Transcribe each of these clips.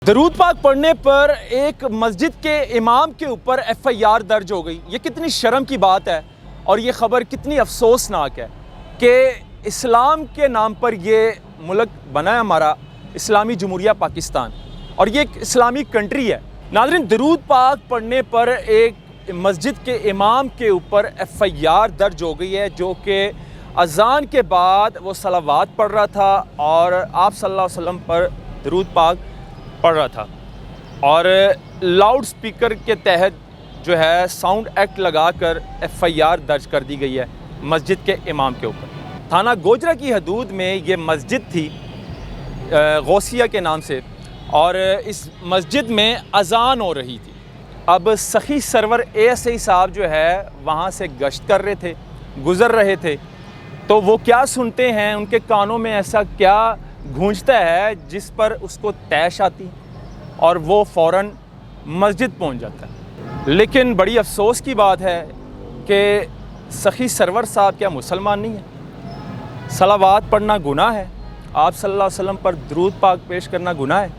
दरूद पाक पढ़ने पर एक मस्जिद के इमाम के ऊपर एफआईआर दर्ज हो गई। ये कितनी शर्म की बात है और ये ख़बर कितनी अफसोसनाक है कि इस्लाम के नाम पर ये मुल्क बना है हमारा इस्लामी जमहूरिया पाकिस्तान, और ये एक इस्लामी कंट्री है। नाज़रीन, दरूद पाक पढ़ने पर एक मस्जिद के इमाम के ऊपर एफआईआर दर्ज हो गई है, जो कि अज़ान के बाद वो सलावात पढ़ रहा था और आप सल्लल्लाहु अलैहि वसल्लम पर दरूद पाक पढ़ रहा था, और लाउड स्पीकर के तहत जो है साउंड एक्ट लगाकर एफआईआर दर्ज कर दी गई है मस्जिद के इमाम के ऊपर। थाना गोजरा की हदूद में ये मस्जिद थी गौसिया के नाम से, और इस मस्जिद में अज़ान हो रही थी। अब सखी सरवर एएसआई साहब जो है वहाँ से गश्त कर रहे थे, गुज़र रहे थे, तो वो क्या सुनते हैं, उनके कानों में ऐसा क्या गूंजता है जिस पर उसको तैश आती और वो फ़ौरन मस्जिद पहुंच जाता है। लेकिन बड़ी अफसोस की बात है कि सखी सरवर साहब क्या मुसलमान नहीं है? सलावात पढ़ना गुनाह है, आप सल्लल्लाहु अलैहि वसल्लम पर दरूद पाक पेश करना गुनाह है।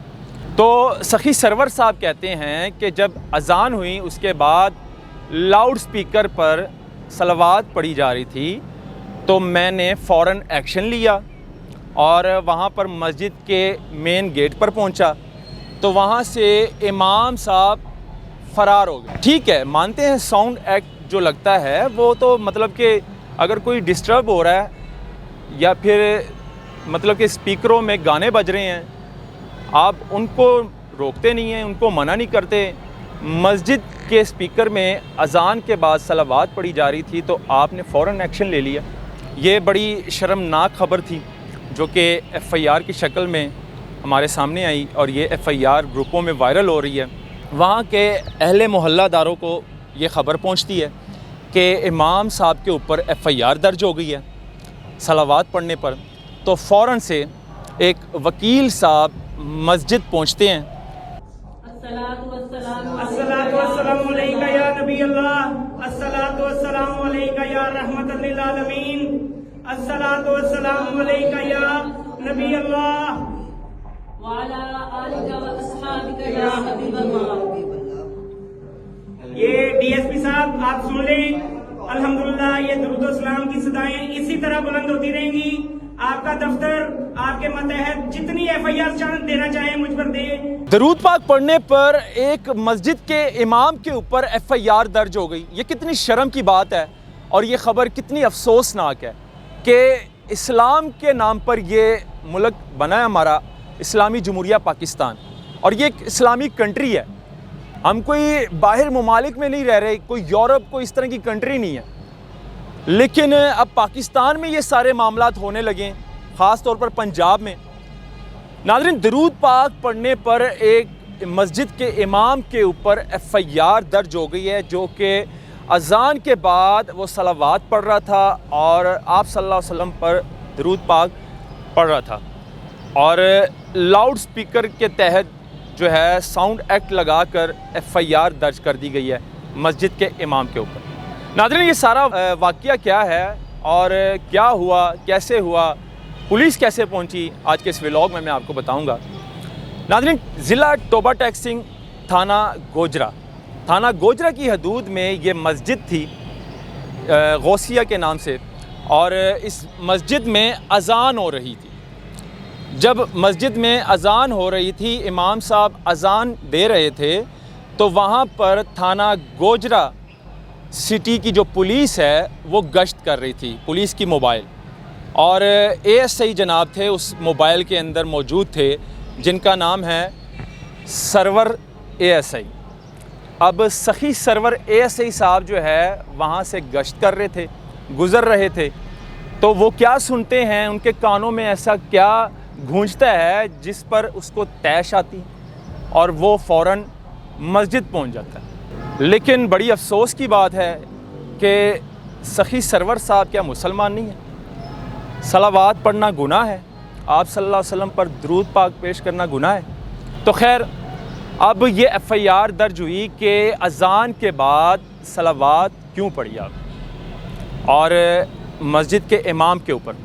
तो सखी सरवर साहब कहते हैं कि जब अज़ान हुई उसके बाद लाउड स्पीकर पर सलावात पढ़ी जा रही थी, तो मैंने फ़ौरन एक्शन लिया और वहाँ पर मस्जिद के मेन गेट पर पहुँचा, तो वहाँ से इमाम साहब फ़रार हो गए। ठीक है, मानते हैं साउंड एक्ट जो लगता है वो तो मतलब कि अगर कोई डिस्टर्ब हो रहा है या फिर मतलब कि स्पीकरों में गाने बज रहे हैं, आप उनको रोकते नहीं हैं, उनको मना नहीं करते। मस्जिद के स्पीकर में अज़ान के बाद सलावात पढ़ी जा रही थी, तो आपने फ़ौरन एक्शन ले लिया। ये बड़ी शर्मनाक ख़बर थी जो कि एफआईआर की शक्ल में हमारे सामने आई, और ये एफआईआर ग्रुपों में वायरल हो रही है। वहाँ के अहले मोहल्लादारों को ये ख़बर पहुँचती है कि इमाम साहब के ऊपर एफआईआर दर्ज हो गई है सलावात पढ़ने पर, तो फ़ौरन से एक वकील साहब मस्जिद पहुँचते हैं। अस्सलातु वस्सलामु अलैका या नबी अल्लाह, अस्सलातु वस्सलामु अलैका या रहमतल लिल आलमीन, अस्सलातु वस्सलामु अलैका या नबी अल्लाह व अला आलिका व अस्हाबिका या हबीब अल्लाह। ये डीएसपी साहब आप सुन लें, अल्हम्दुलिल्लाह ये दुरूद व सलाम की सदाएं इसी तरह बुलंद होती रहेंगी। आपका दफ्तर आपके मतहत जितनी एफआईआर देना चाहे मुझ पर दे। दरूद पाक पढ़ने पर एक मस्जिद के इमाम के ऊपर एफआईआर दर्ज हो गई। ये कितनी शर्म की बात है और ये ख़बर कितनी अफसोसनाक है कि इस्लाम के नाम पर ये मुल्क बना है हमारा इस्लामी जमहूरिया पाकिस्तान, और ये एक इस्लामी कंट्री है। हम कोई बाहर ममालिक में नहीं रह रहे, कोई यूरोप कोई इस तरह की कंट्री नहीं है, लेकिन अब पाकिस्तान में ये सारे मामलात होने लगे, ख़ास तौर पर पंजाब में। नाज़रीन, दरूद पाक पढ़ने पर एक मस्जिद के इमाम के ऊपर एफआईआर दर्ज हो गई है, जो कि अज़ान के बाद वो सलावात पढ़ रहा था और आप सल्लल्लाहु अलैहि वसल्लम पर दरूद पाक पढ़ रहा था, और लाउड स्पीकर के तहत जो है साउंड एक्ट लगाकर एफआईआर दर्ज कर दी गई है मस्जिद के इमाम के ऊपर। नाज़रीन, ये सारा वाक़या क्या है और क्या हुआ, कैसे हुआ, पुलिस कैसे पहुंची, आज के इस व्लॉग में मैं आपको बताऊंगा। नाज़रीन, ज़िला टोबा टैक्सिंग थाना गोजरा की हदूद में ये मस्जिद थी गौसिया के नाम से, और इस मस्जिद में अज़ान हो रही थी। जब मस्जिद में अज़ान हो रही थी, इमाम साहब अज़ान दे रहे थे, तो वहाँ पर थाना गोजरा सिटी की जो पुलिस है वो गश्त कर रही थी, पुलिस की मोबाइल, और एएसआई जनाब थे उस मोबाइल के अंदर मौजूद थे, जिनका नाम है सरवर एएसआई। अब सखी सरवर एएसआई साहब जो है वहाँ से गश्त कर रहे थे, गुज़र रहे थे, तो वो क्या सुनते हैं, उनके कानों में ऐसा क्या गूंजता है जिस पर उसको तैश आती और वो फ़ौरन मस्जिद पहुँच जाता है। लेकिन बड़ी अफसोस की बात है कि सखी सरवर साहब क्या मुसलमान नहीं है? सलावात पढ़ना गुनाह है, आप सल्लल्लाहु अलैहि वसल्लम पर दरूद पाक पेश करना गुनाह है। तो खैर, अब ये एफआईआर दर्ज हुई कि अज़ान के बाद सलावात क्यों पढ़ी आप, और मस्जिद के इमाम के ऊपर।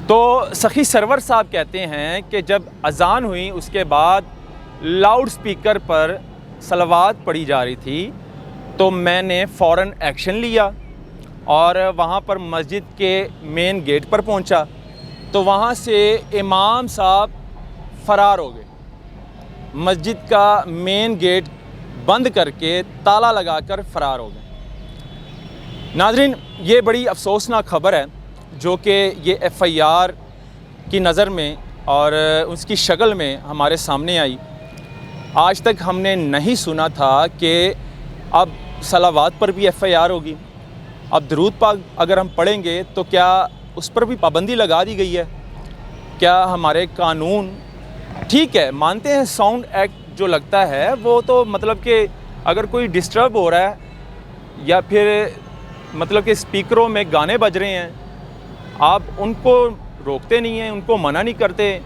तो सखी सरवर साहब कहते हैं कि जब अज़ान हुई उसके बाद لاؤڈ سپیکر پر صلوات پڑھی جا رہی تھی تو میں نے فوراً ایکشن لیا اور وہاں پر مسجد کے مین گیٹ پر پہنچا تو وہاں سے امام صاحب فرار ہو گئے، مسجد کا مین گیٹ بند کر کے تالا لگا کر فرار ہو گئے۔ ناظرین، یہ بڑی افسوسناک خبر ہے جو کہ یہ ایف آئی آر کی نظر میں اور اس کی شکل میں ہمارے سامنے آئی۔ آج تک ہم نے نہیں سنا تھا کہ اب صلوات پر بھی ایف آئی آر ہوگی، اب درود پاک اگر ہم پڑھیں گے تو کیا اس پر بھی پابندی لگا دی گئی ہے؟ کیا ہمارے قانون ٹھیک ہے، مانتے ہیں ساؤنڈ ایکٹ جو لگتا ہے وہ تو مطلب کہ اگر کوئی ڈسٹرب ہو رہا ہے یا پھر مطلب کہ اسپیکروں میں گانے بج رہے ہیں، آپ ان کو روکتے نہیں ہیں، ان کو منع نہیں کرتے۔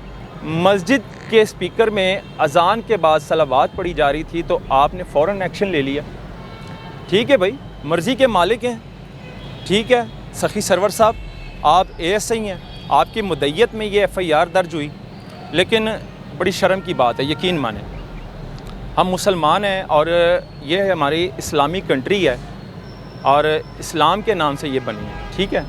مسجد کے اسپیکر میں اذان کے بعد صلوات پڑھی جا رہی تھی تو آپ نے فوراً ایکشن لے لیا۔ ٹھیک ہے بھائی، مرضی کے مالک ہیں، ٹھیک ہے سخی سرور صاحب، آپ اے ایس آئی ہیں، آپ کی مدعیت میں یہ ایف آئی آر درج ہوئی، لیکن بڑی شرم کی بات ہے، یقین مانیں ہم مسلمان ہیں اور یہ ہماری اسلامی کنٹری ہے اور اسلام کے نام سے یہ بنی ہے، ٹھیک ہے۔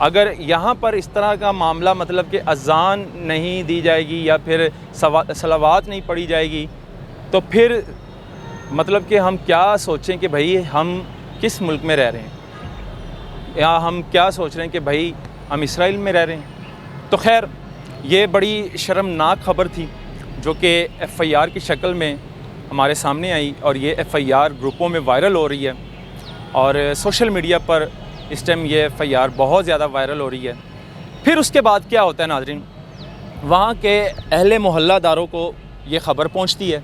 اگر یہاں پر اس طرح کا معاملہ مطلب کہ اذان نہیں دی جائے گی یا پھر صلوات نہیں پڑھی جائے گی تو پھر مطلب کہ ہم کیا سوچیں کہ بھائی ہم کس ملک میں رہ رہے ہیں، یا ہم کیا سوچ رہے ہیں کہ بھائی ہم اسرائیل میں رہ رہے ہیں۔ تو خیر، یہ بڑی شرمناک خبر تھی جو کہ ایف آئی آر کی شکل میں ہمارے سامنے آئی اور یہ ایف آئی آر گروپوں میں وائرل ہو رہی ہے اور سوشل میڈیا پر اس ٹائم یہ ایف آئی آر بہت زیادہ وائرل ہو رہی ہے۔ پھر اس کے بعد کیا ہوتا ہے ناظرین، وہاں کے اہل محلہ داروں کو یہ خبر پہنچتی ہے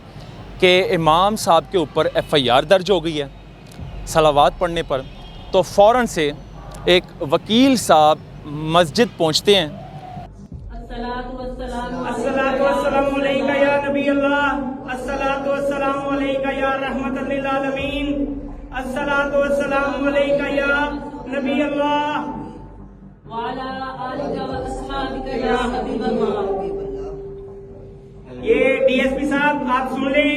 کہ امام صاحب کے اوپر ایف آئی آر درج ہو گئی ہے صلوات پڑھنے پر، تو فوراً سے ایک وکیل صاحب مسجد پہنچتے ہیں۔ الصلاۃ والسلام علیکہ یا نبی اللہ، الصلاۃ والسلام علیکہ یا رحمت للعالمین، الصلاۃ والسلام علیکہ یا نبی اللہ وعلی آلک و اصحابک یا حبیب اللہ۔ یہ ڈی ایس پی صاحب آپ سن لیں،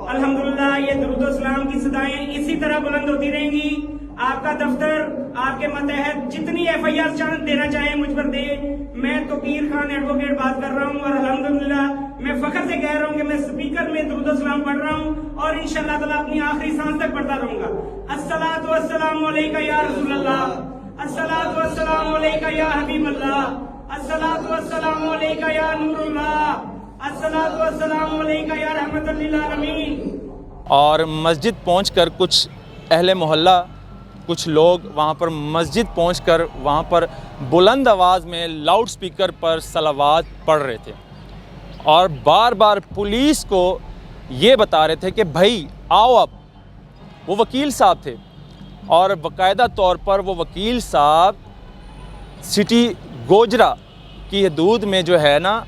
الحمدللہ یہ درود و سلام کی صدائیں اسی طرح بلند ہوتی رہیں گی۔ آپ کا دفتر، آپ کے ماتحت جتنی ایف آئی آر دینا چاہیں مجھ پر دیں۔ میں توقیر خان ایڈوکیٹ بات کر رہا ہوں اور الحمدللہ میں فخر سے کہہ رہا ہوں کہ میں سپیکر میں درود و سلام پڑھ رہا ہوں اور انشاءاللہ تعالیٰ اپنی آخری سانس تک پڑھتا رہوں گا۔ الصلاۃ والسلام علیکہ یا رسول اللہ، الصلاۃ والسلام علیکہ یا حبیب اللہ، الصلاۃ والسلام علیکہ یا نور اللہ، الصلاۃ والسلام علیکہ یا رحمت للعالمین۔ اور مسجد پہنچ کر کچھ اہل محلہ، کچھ لوگ وہاں پر مسجد پہنچ کر وہاں پر بلند آواز میں لاؤڈ سپیکر پر صلوات پڑھ رہے تھے اور بار بار پولیس کو یہ بتا رہے تھے کہ بھائی آؤ اب۔ وہ وکیل صاحب تھے اور باقاعدہ طور پر وہ وکیل صاحب سٹی گوجرا کی حدود میں جو ہے نا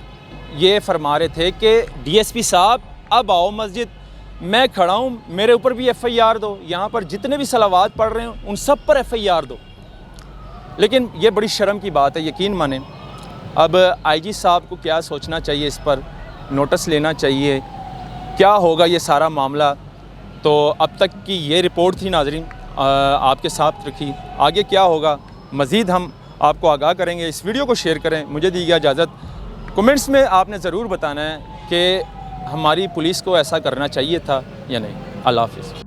یہ فرما رہے تھے کہ ڈی ایس پی صاحب اب آؤ مسجد، میں کھڑا ہوں، میرے اوپر بھی ایف آئی آر دو، یہاں پر جتنے بھی صلوات پڑھ رہے ہیں ان سب پر ایف آئی آر دو۔ لیکن یہ بڑی شرم کی بات ہے، یقین مانیں اب آئی جی صاحب کو کیا سوچنا چاہیے، اس پر نوٹس لینا چاہیے، کیا ہوگا یہ سارا معاملہ۔ تو اب تک کی یہ رپورٹ تھی ناظرین، آپ کے ساتھ رکھی، آگے کیا ہوگا مزید ہم آپ کو آگاہ کریں گے۔ اس ویڈیو کو شیئر کریں، مجھے دی گئی اجازت۔ کمنٹس میں آپ نے ضرور بتانا ہے کہ ہماری پولیس کو ایسا کرنا چاہیے تھا یا نہیں۔ اللہ حافظ۔